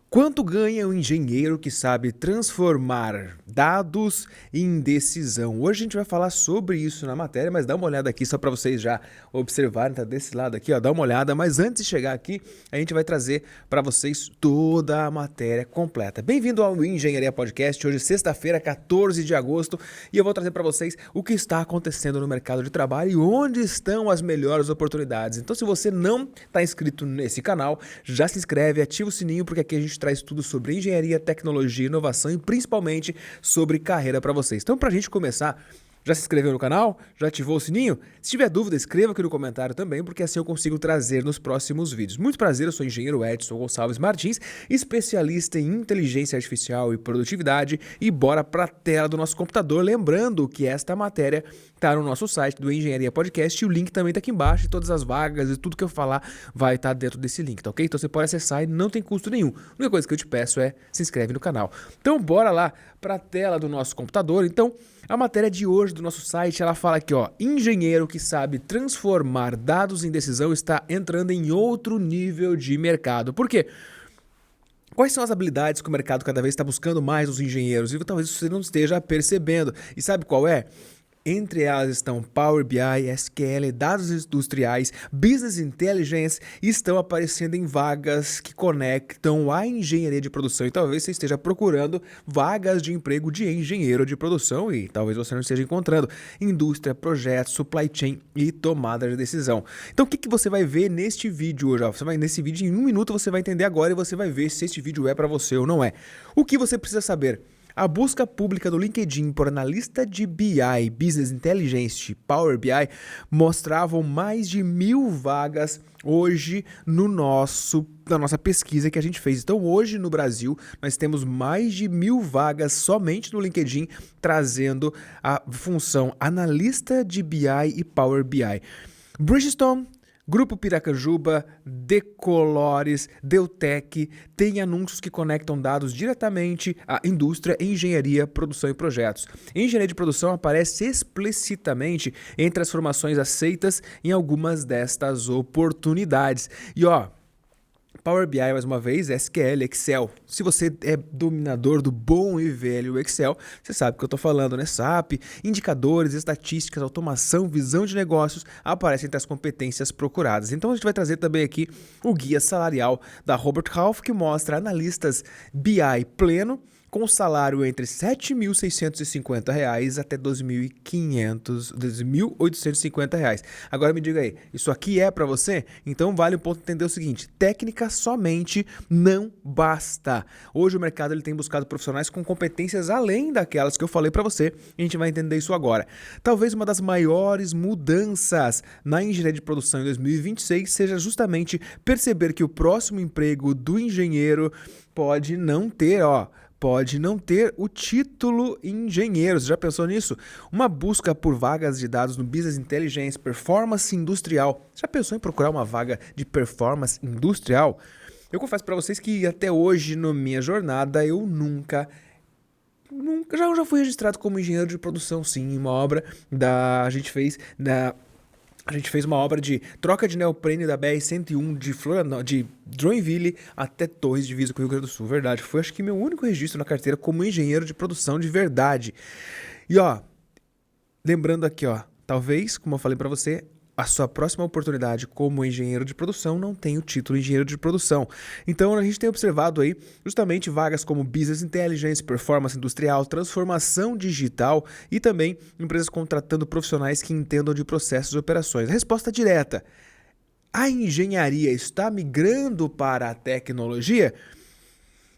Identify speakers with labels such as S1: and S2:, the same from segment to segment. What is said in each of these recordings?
S1: Quanto ganha um engenheiro que sabe transformar dados em decisão? Hoje a gente vai falar sobre isso na matéria, mas dá uma olhada aqui só para vocês já observarem, tá desse lado aqui, ó, dá uma olhada. Mas antes de chegar aqui, a gente vai trazer para vocês toda a matéria completa. Bem-vindo ao Engenharia Podcast, hoje sexta-feira, 14 de agosto, e eu vou trazer para vocês o que está acontecendo no mercado de trabalho e onde estão as melhores oportunidades. Então, se você não está inscrito nesse canal, já se inscreve, ativa o sininho, porque aqui a gente traz tudo sobre engenharia, tecnologia, inovação e principalmente sobre carreira para vocês. Então, para a gente começar, já se inscreveu no canal? Já ativou o sininho? Se tiver dúvida, escreva aqui no comentário também, porque assim eu consigo trazer nos próximos vídeos. Muito prazer, eu sou o engenheiro Edson Gonçalves Martins, especialista em inteligência artificial e produtividade, e bora para a tela do nosso computador. Lembrando que esta matéria está no nosso site do Engenharia Podcast e o link também está aqui embaixo, e todas as vagas e tudo que eu falar vai estar dentro desse link, tá ok? Então você pode acessar e não tem custo nenhum. A única coisa que eu te peço é se inscreve no canal. Então bora lá para a tela do nosso computador. Então, a matéria de hoje do nosso site, ela fala aqui, ó, engenheiro que sabe transformar dados em decisão está entrando em outro nível de mercado. Por quê? Quais são as habilidades que o mercado cada vez está buscando mais nos engenheiros? E talvez você não esteja percebendo. E sabe qual é? Entre elas estão Power BI, SQL, dados industriais, Business Intelligence, e estão aparecendo em vagas que conectam a engenharia de produção. E talvez você esteja procurando vagas de emprego de engenheiro de produção e talvez você não esteja encontrando indústria, projetos, supply chain e tomada de decisão. Então o que você vai ver neste vídeo hoje? Nesse vídeo em 1 minuto você vai entender agora e você vai ver se este vídeo é para você ou não é. O que você precisa saber? A busca pública do LinkedIn por analista de BI, Business Intelligence, Power BI, mostravam mais de 1.000 vagas hoje na nossa pesquisa que a gente fez. Então hoje no Brasil nós temos mais de 1.000 vagas somente no LinkedIn, trazendo a função analista de BI e Power BI. Bridgestone, Grupo Piracanjuba, Decolores, Deutec tem anúncios que conectam dados diretamente à indústria, engenharia, produção e projetos. Engenharia de produção aparece explicitamente entre as formações aceitas em algumas destas oportunidades. E ó, Power BI, mais uma vez, SQL, Excel. Se você é dominador do bom e velho Excel, você sabe o que eu estou falando, né? SAP, indicadores, estatísticas, automação, visão de negócios aparecem entre as competências procuradas. Então a gente vai trazer também aqui o guia salarial da Robert Half, que mostra analistas BI pleno, com salário entre R$ 7.650 até R$ 2.850. Agora me diga aí, isso aqui é para você? Então vale o ponto entender o seguinte, técnica somente não basta. Hoje o mercado ele tem buscado profissionais com competências além daquelas que eu falei para você, e a gente vai entender isso agora. Talvez uma das maiores mudanças na engenharia de produção em 2026 seja justamente perceber que o próximo emprego do engenheiro pode não ter o título engenheiro. Você já pensou nisso? Uma busca por vagas de dados no Business Intelligence, Performance Industrial. Você já pensou em procurar uma vaga de Performance Industrial? Eu confesso para vocês que até hoje, na minha jornada, eu nunca já fui registrado como engenheiro de produção, sim, em uma obra a gente fez uma obra de troca de neoprene da BR-101 de Joinville até Torres, divisa com o Rio Grande do Sul. Verdade, foi acho que meu único registro na carteira como engenheiro de produção de verdade. E ó, lembrando aqui, ó, talvez, como eu falei para você, a sua próxima oportunidade como engenheiro de produção não tem o título engenheiro de produção. Então a gente tem observado aí justamente vagas como Business Intelligence, Performance Industrial, Transformação Digital e também empresas contratando profissionais que entendam de processos e operações. A resposta direta: a engenharia está migrando para a tecnologia?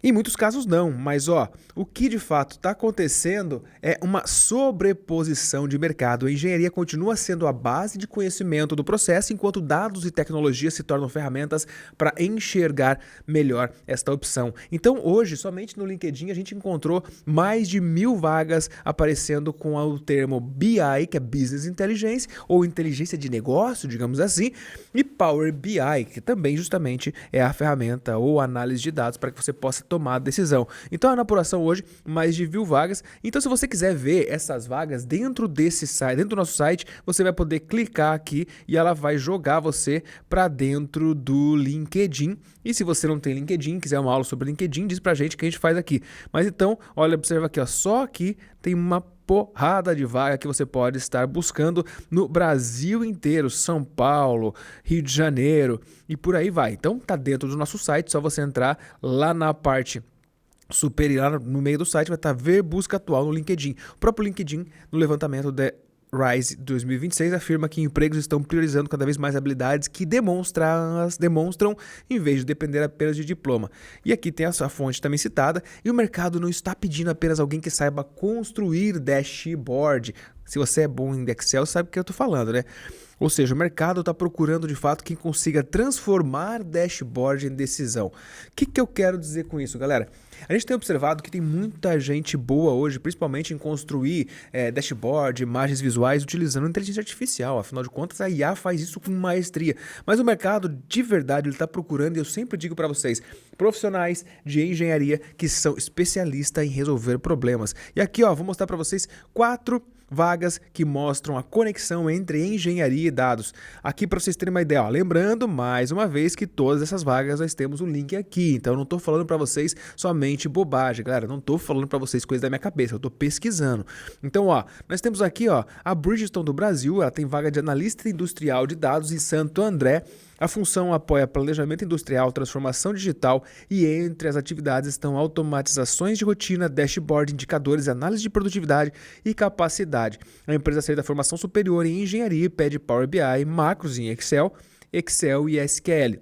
S1: Em muitos casos não, mas ó, o que de fato está acontecendo é uma sobreposição de mercado. A engenharia continua sendo a base de conhecimento do processo, enquanto dados e tecnologia se tornam ferramentas para enxergar melhor esta opção. Então hoje, somente no LinkedIn, a gente encontrou mais de 1.000 vagas aparecendo com o termo BI, que é Business Intelligence, ou inteligência de negócio, digamos assim, e Power BI, que também justamente é a ferramenta ou análise de dados para que você possa tomar decisão. Então, na apuração hoje, mais de 1.000 vagas. Então, se você quiser ver essas vagas dentro desse site, dentro do nosso site, você vai poder clicar aqui e ela vai jogar você para dentro do LinkedIn. E se você não tem LinkedIn, quiser uma aula sobre LinkedIn, diz pra gente que a gente faz aqui. Mas então, olha, observa aqui, ó, só aqui tem uma porrada de vaga que você pode estar buscando no Brasil inteiro, São Paulo, Rio de Janeiro e por aí vai. Então tá dentro do nosso site, só você entrar lá na parte superior, no meio do site, vai estar ver busca atual no LinkedIn. O próprio LinkedIn, no levantamento da Rise 2026 afirma que empregos estão priorizando cada vez mais habilidades que demonstram em vez de depender apenas de diploma. E aqui tem a sua fonte também citada, e o mercado não está pedindo apenas alguém que saiba construir dashboard. Se você é bom em Excel, sabe o que eu estou falando, né? Ou seja, o mercado está procurando de fato quem consiga transformar dashboard em decisão. O que eu quero dizer com isso, galera? A gente tem observado que tem muita gente boa hoje, principalmente em construir dashboard, imagens visuais, utilizando inteligência artificial. Afinal de contas, a IA faz isso com maestria. Mas o mercado, de verdade, ele está procurando, e eu sempre digo para vocês, profissionais de engenharia que são especialistas em resolver problemas. E aqui, ó, vou mostrar para vocês 4 vagas que mostram a conexão entre engenharia e dados. Aqui para vocês terem uma ideia, ó, lembrando mais uma vez que todas essas vagas nós temos um link aqui, então eu não estou falando para vocês somente bobagem, galera, não estou falando para vocês coisas da minha cabeça, eu estou pesquisando. Então, ó, nós temos aqui, ó, a Bridgestone do Brasil, ela tem vaga de analista industrial de dados em Santo André. A função apoia planejamento industrial, transformação digital e entre as atividades estão automatizações de rotina, dashboard, indicadores, análise de produtividade e capacidade. A empresa aceita formação superior em engenharia e pede Power BI, macros em Excel e SQL.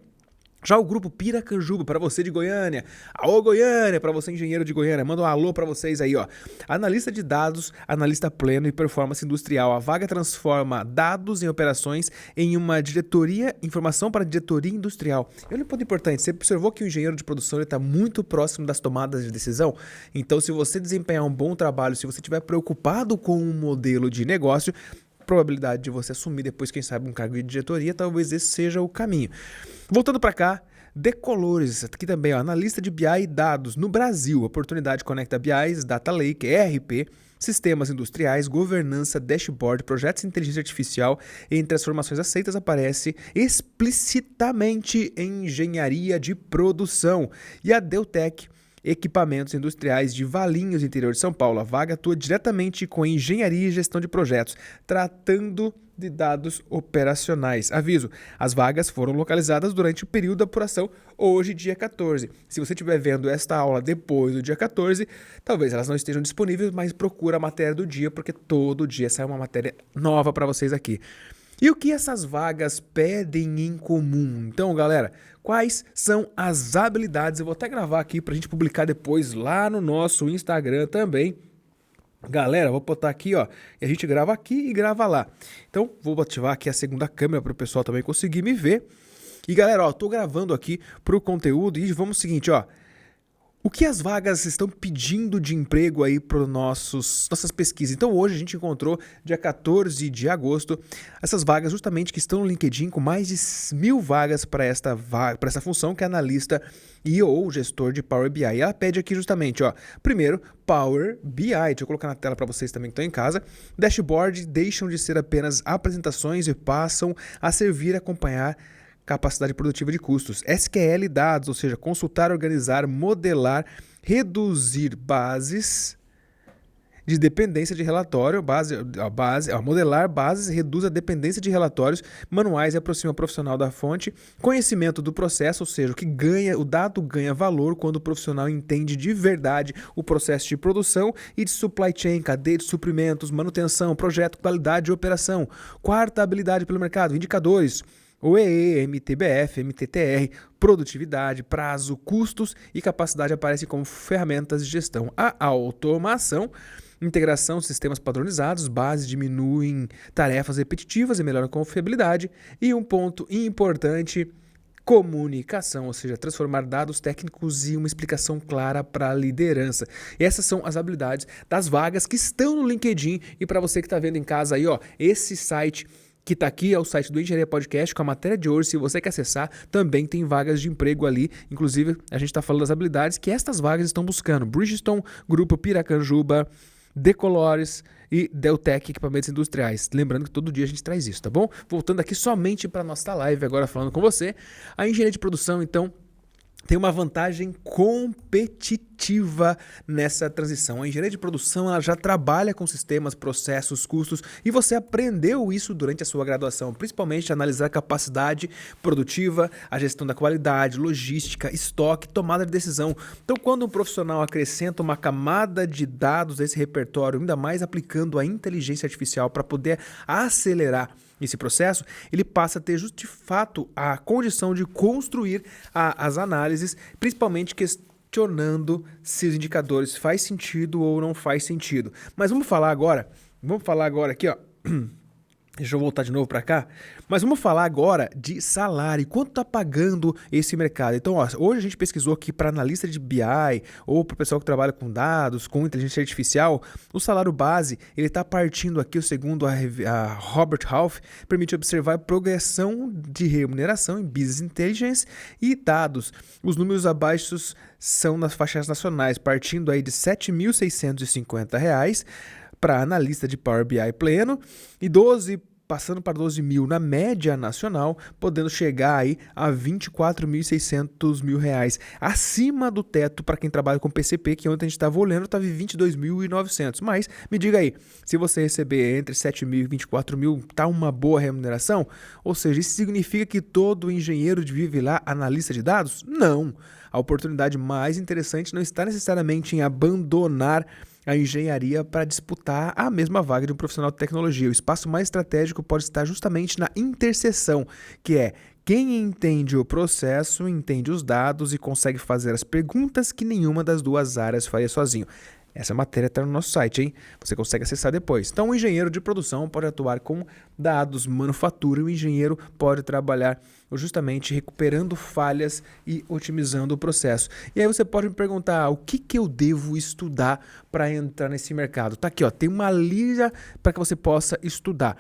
S1: Já o grupo Piracanjuba, para você de Goiânia, alô Goiânia, para você engenheiro de Goiânia, manda um alô para vocês aí, ó. Analista de dados, analista pleno e performance industrial. A vaga transforma dados em operações em uma diretoria, informação para diretoria industrial. E olha um ponto importante, você observou que o engenheiro de produção está muito próximo das tomadas de decisão? Então, se você desempenhar um bom trabalho, se você estiver preocupado com um modelo de negócio, probabilidade de você assumir depois, quem sabe, um cargo de diretoria, talvez esse seja o caminho. Voltando para cá, Decolores, aqui também, ó, analista de BI e dados no Brasil, oportunidade conecta BIs, Data Lake, ERP, sistemas industriais, governança, dashboard, projetos de inteligência artificial. Entre as formações aceitas aparece explicitamente engenharia de produção. E a Deutec, equipamentos industriais de Valinhos, interior de São Paulo. A vaga atua diretamente com engenharia e gestão de projetos, tratando de dados operacionais. Aviso, as vagas foram localizadas durante o período da apuração, hoje, dia 14. Se você estiver vendo esta aula depois do dia 14, talvez elas não estejam disponíveis, mas procura a matéria do dia, porque todo dia sai uma matéria nova para vocês aqui. E o que essas vagas pedem em comum? Então, galera, quais são as habilidades? Eu vou até gravar aqui para a gente publicar depois lá no nosso Instagram também. Galera, vou botar aqui, ó, e a gente grava aqui e grava lá. Então, vou ativar aqui a segunda câmera para o pessoal também conseguir me ver. E, galera, ó, tô gravando aqui pro conteúdo e vamos ao seguinte, ó. O que as vagas estão pedindo de emprego aí para nossas pesquisas? Então hoje a gente encontrou, dia 14 de agosto, essas vagas justamente que estão no LinkedIn com mais de 1.000 vagas para essa função que é analista e ou gestor de Power BI. E ela pede aqui justamente, ó, primeiro, Power BI, deixa eu colocar na tela para vocês também que estão em casa. Dashboard deixam de ser apenas apresentações e passam a servir a acompanhar capacidade produtiva de custos. SQL dados, ou seja, consultar, organizar, modelar, reduzir bases de dependência de relatório, modelar bases, reduz a dependência de relatórios manuais e aproxima o profissional da fonte, conhecimento do processo, ou seja, o dado ganha valor quando o profissional entende de verdade o processo de produção e de supply chain, cadeia de suprimentos, manutenção, projeto, qualidade e operação. Quarta habilidade pelo mercado, indicadores, OEE, MTBF, MTTR, produtividade, prazo, custos e capacidade aparecem como ferramentas de gestão. A automação, integração de sistemas padronizados, bases diminuem tarefas repetitivas e melhoram a confiabilidade. E um ponto importante, comunicação, ou seja, transformar dados técnicos em uma explicação clara para a liderança. E essas são as habilidades das vagas que estão no LinkedIn. E para você que está vendo em casa aí, ó, esse site que está aqui, é o site do Engenharia Podcast, com a matéria de hoje. Se você quer acessar, também tem vagas de emprego ali. Inclusive, a gente está falando das habilidades que estas vagas estão buscando. Bridgestone, Grupo Piracanjuba, Decolores e Deltec Equipamentos Industriais. Lembrando que todo dia a gente traz isso, tá bom? Voltando aqui somente para a nossa live, agora falando com você. A engenharia de produção, então, tem uma vantagem competitiva nessa transição. A engenharia de produção ela já trabalha com sistemas, processos, custos e você aprendeu isso durante a sua graduação, principalmente analisar a capacidade produtiva, a gestão da qualidade, logística, estoque, tomada de decisão. Então, quando um profissional acrescenta uma camada de dados a esse repertório, ainda mais aplicando a inteligência artificial para poder acelerar esse processo, ele passa a ter de fato a condição de construir as análises, principalmente questionando se os indicadores faz sentido ou não faz sentido. Mas vamos falar agora aqui, ó. Deixa eu voltar de novo para cá. Mas vamos falar agora de salário. Quanto está pagando esse mercado? Então, ó, hoje a gente pesquisou aqui para analista de BI ou para o pessoal que trabalha com dados, com inteligência artificial. O salário base, ele está partindo aqui, segundo a Robert Half, permite observar a progressão de remuneração em Business Intelligence e dados. Os números abaixo são nas faixas nacionais, partindo aí de R$ 7.650 para analista de Power BI pleno e passando para 12 mil na média nacional, podendo chegar aí a 24.600 mil reais, acima do teto para quem trabalha com PCP, que ontem a gente estava olhando, estava em 22.900. Mas me diga aí, se você receber entre 7 mil e 24 mil, tá uma boa remuneração? Ou seja, isso significa que todo engenheiro devia virar analista de dados? Não. A oportunidade mais interessante não está necessariamente em abandonar a engenharia para disputar a mesma vaga de um profissional de tecnologia. O espaço mais estratégico pode estar justamente na interseção, que é quem entende o processo, entende os dados e consegue fazer as perguntas que nenhuma das duas áreas faria sozinho. Essa matéria está no nosso site, hein? Você consegue acessar depois. Então, o engenheiro de produção pode atuar com dados, manufatura, e o engenheiro pode trabalhar justamente recuperando falhas e otimizando o processo. E aí você pode me perguntar, o que eu devo estudar para entrar nesse mercado? Tá aqui, ó, tem uma lista para que você possa estudar.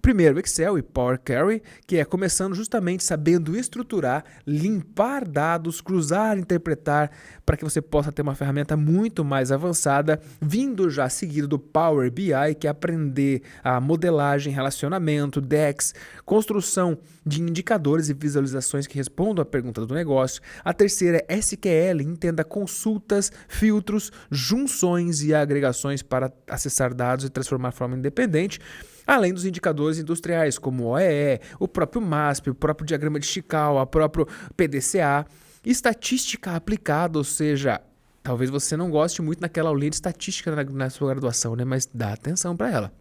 S1: Primeiro, Excel e Power Query, que é começando justamente sabendo estruturar, limpar dados, cruzar, interpretar, para que você possa ter uma ferramenta muito mais avançada, vindo já seguido do Power BI, que é aprender a modelagem, relacionamento, DEX, construção de indicadores e visualizações que respondam à pergunta do negócio. A terceira é SQL, entenda consultas, filtros, junções e agregações para acessar dados e transformar de forma independente. Além dos indicadores industriais, como o OEE, o próprio MASP, o próprio diagrama de Chicago, o próprio PDCA, estatística aplicada, ou seja, talvez você não goste muito naquela aulinha de estatística na sua graduação, né? Mas dá atenção para ela.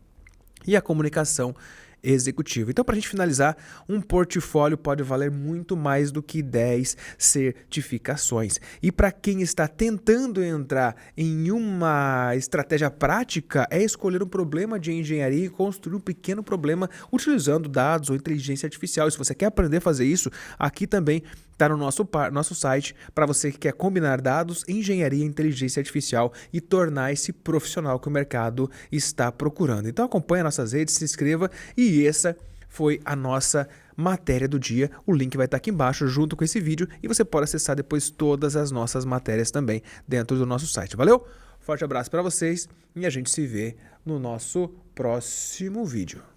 S1: E a comunicação executivo. Então, para a gente finalizar, um portfólio pode valer muito mais do que 10 certificações. E para quem está tentando entrar em uma estratégia prática, é escolher um problema de engenharia e construir um pequeno problema utilizando dados ou inteligência artificial. E se você quer aprender a fazer isso, aqui também está no nosso site para você que quer combinar dados, engenharia e inteligência artificial e tornar esse profissional que o mercado está procurando. Então acompanhe nossas redes, se inscreva e essa foi a nossa matéria do dia. O link vai estar aqui embaixo junto com esse vídeo e você pode acessar depois todas as nossas matérias também dentro do nosso site. Valeu? Forte abraço para vocês e a gente se vê no nosso próximo vídeo.